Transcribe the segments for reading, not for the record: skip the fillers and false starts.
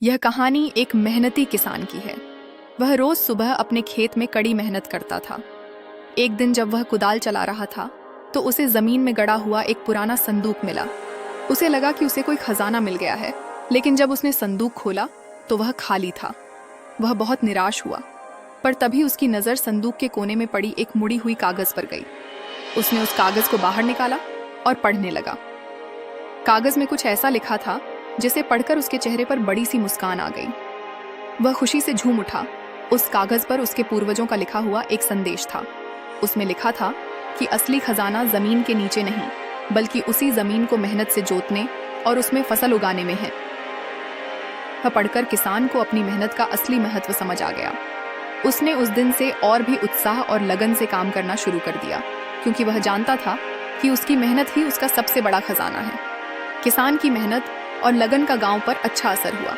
यह कहानी एक मेहनती किसान की है। वह रोज सुबह अपने खेत में कड़ी मेहनत करता था। एक दिन जब वह कुदाल चला रहा था तो उसे जमीन में गड़ा हुआ एक पुराना संदूक मिला। उसे लगा कि उसे कोई खजाना मिल गया है, लेकिन जब उसने संदूक खोला तो वह खाली था। वह बहुत निराश हुआ, पर तभी उसकी नज़र संदूक के कोने में पड़ी एक मुड़ी हुई कागज पर गई। उसने उस कागज को बाहर निकाला और पढ़ने लगा। कागज में कुछ ऐसा लिखा था जिसे पढ़कर उसके चेहरे पर बड़ी सी मुस्कान आ गई। वह खुशी से झूम उठा। उस कागज पर उसके पूर्वजों का लिखा हुआ एक संदेश था। उसमें लिखा था कि असली खजाना जमीन के नीचे नहीं, बल्कि उसी जमीन को मेहनत से जोतने और उसमें फसल उगाने में है। वह पढ़कर किसान को अपनी मेहनत का असली महत्व समझ आ गया। उसने उस दिन से और भी उत्साह और लगन से काम करना शुरू कर दिया, क्योंकि वह जानता था कि उसकी मेहनत ही उसका सबसे बड़ा खजाना है। किसान की मेहनत और लगन का गांव पर अच्छा असर हुआ।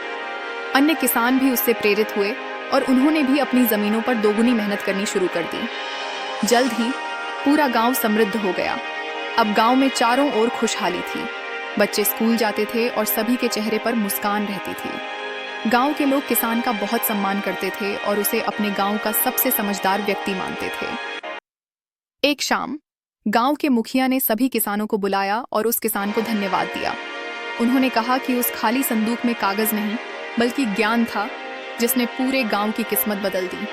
अन्य किसान भी उससे प्रेरित हुए और उन्होंने भी अपनी जमीनों पर दोगुनी मेहनत करनी शुरू कर दी। जल्द ही पूरा गांव समृद्ध हो गया। अब गांव में चारों ओर खुशहाली थी। बच्चे स्कूल जाते थे और सभी के चेहरे पर मुस्कान रहती थी। गांव के लोग किसान का बहुत सम्मान करते थे और उसे अपने गांव का सबसे समझदार व्यक्ति मानते थे। एक शाम गांव के मुखिया ने सभी किसानों को बुलाया और उस किसान को धन्यवाद दिया। उन्होंने कहा कि उस खाली संदूक में कागज नहीं, बल्कि ज्ञान था जिसने पूरे गांव की किस्मत बदल दी।